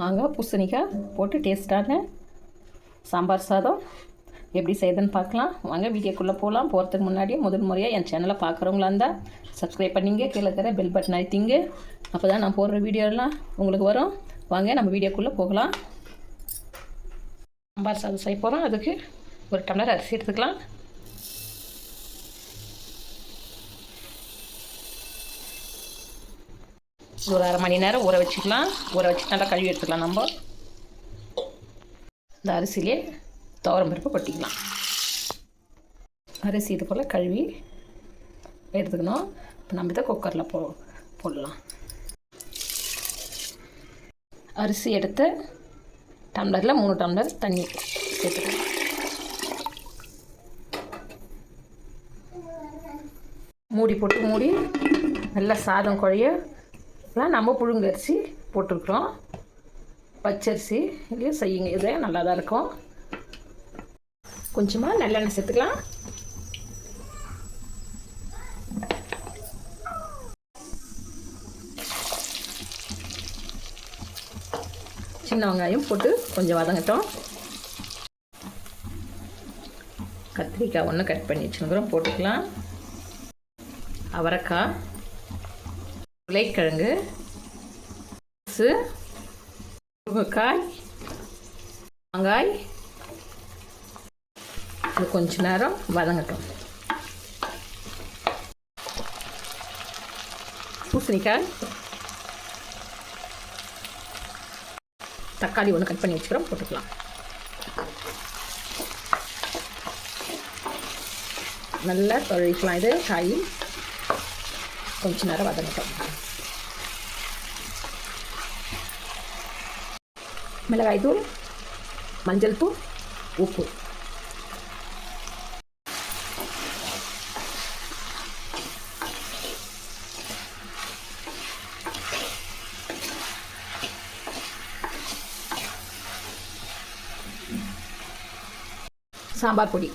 மாங்காய் பூசணிக்காய் போட்டு டேஸ்ட்டான சாம்பார் சாதம் எப்படி செய்யுதுன்னு பார்க்கலாம். வாங்க வீடியோக்குள்ளே போகலாம். போகிறதுக்கு முன்னாடியே முதல் முறையாக என் சேனலை பார்க்குறவங்களா இருந்தால் சப்ஸ்கிரைப் பண்ணிங்க, கீழே இருக்கிற பெல் பட்டன் அழுத்திங்க. அப்போ தான் நான் போடுற வீடியோலாம் உங்களுக்கு வரும். வாங்க நம்ம வீடியோக்குள்ளே போகலாம். சாம்பார் சாதம் செய்ய போகிறோம். அதுக்கு ஒரு டம்ளர் அரிசி எடுத்துக்கலாம். ஒரு அரை மணி நேரம் ஊற வச்சுக்கலாம். ஊற வச்சு நல்லா கழுவி எடுத்துக்கலாம். நம்ம இந்த அரிசியிலே துவரம் பருப்பு கொட்டிக்கலாம். அரிசி இது போல் கழுவி எடுத்துக்கணும். இப்போ நம்ம இதை குக்கரில் போடலாம். அரிசி எடுத்து டம்ளரில் 3 டம்ளர் தண்ணி சேர்த்துக்கலாம். மூடி நல்லா சாதம் குழைய நம்ம புழுங்க அரிசி போட்டிருக்கிறோம். பச்சரிசி இல்லையே செய்யுங்க, இதே நல்லா தான் இருக்கும். கொஞ்சமாக நல்லெண்ணெய் சேர்த்துக்கலாம். சின்ன வெங்காயம் போட்டு கொஞ்சம் வதங்கட்டும். கத்திரிக்காய் ஒன்று கட் பண்ணி வச்சுருக்கிறோம், போட்டுக்கலாம். அவரைக்காய், உருளைக்கிழங்கு, முருங்கைக்காய், மாங்காய், இது கொஞ்ச நேரம் வதங்கட்டும். பூசணிக்காய், தக்காளி ஒன்று கட் பண்ணி வச்சுக்கிறோம், போட்டுக்கலாம். நல்லா தொழிக்கலாம். இது காய் கொஞ்ச நேரம் வதங்கட்டும். மிளகாய் தூள், மஞ்சள் தூள், உப்பு, சாம்பார் பொடி,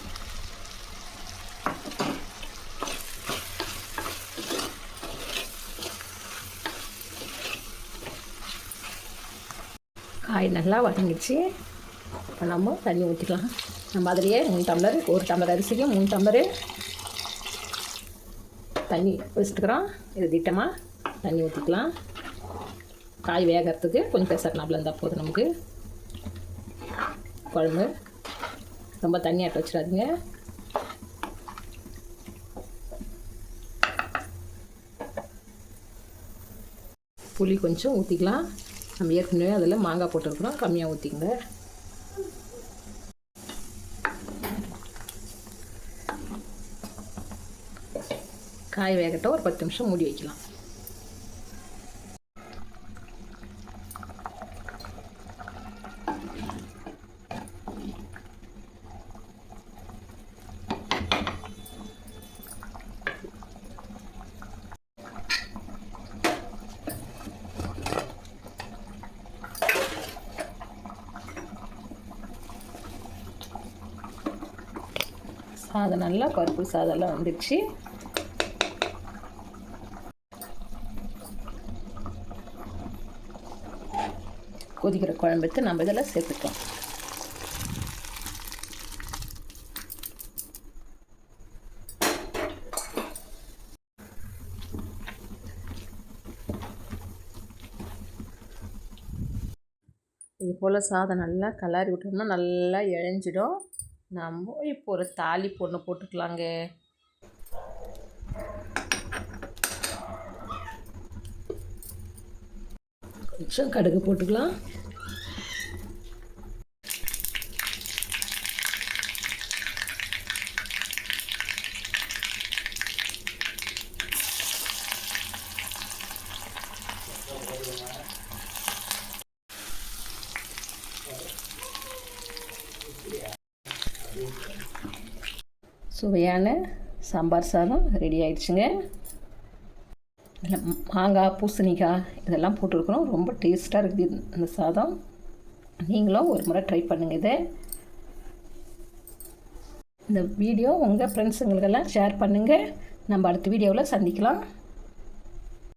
காய் நல்லா வதங்கிடுச்சு. இப்போ நம்ம தண்ணி ஊற்றிக்கலாம். நம்ம அதிலேயே 3 டம்ளர், 1 டம்ளர் அரிசிக்கு 3 டம்ளரு தண்ணி வச்சுட்டுக்கிறோம். இது திட்டமாக தண்ணி ஊற்றிக்கலாம். காய் வேகிறதுக்கு கொஞ்சம் பெசரனாப்பில் இருந்தால் போதும். நமக்கு குழம்பு ரொம்ப தண்ணி ஆட்ட வச்சிடாதீங்க. புளி கொஞ்சம் ஊற்றிக்கலாம். நம்ம ஏற்கனவே அதில் மாங்காய் போட்டுருக்குறோம், கம்மியாக ஊற்றிங்க. காய் வேகட்டும். ஒரு 10 நிமிஷம் மூடி வைக்கலாம். சாதம் நல்லா பருப்பு சாதம்லாம் வந்துடுச்சு. கொதிக்கிற குழம்புக்கு நம்ம இதெல்லாம் சேர்த்துக்கலாம். இது போல் சாதம் நல்லா கலரி விட்டோம்னா நல்லா இழைஞ்சிடும். நம்ம இப்போ ஒரு தாளிப்பு ஒன்று போட்டுக்கலாங்க. கொஞ்சம் கடுகு போட்டுக்கலாம். சுவையான சாம்பார் சாதம் ரெடி ஆயிடுச்சுங்க. மாங்காய், பூசணிக்காய் இதெல்லாம் போட்டுருக்குறோம். ரொம்ப டேஸ்ட்டாக இருக்குது இந்த சாதம். நீங்களும் ஒரு முறை ட்ரை பண்ணுங்கள். இந்த வீடியோ உங்கள் ஃப்ரெண்ட்ஸுங்களுக்கெல்லாம் ஷேர் பண்ணுங்கள். நம்ம அடுத்த வீடியோவில் சந்திக்கலாம்.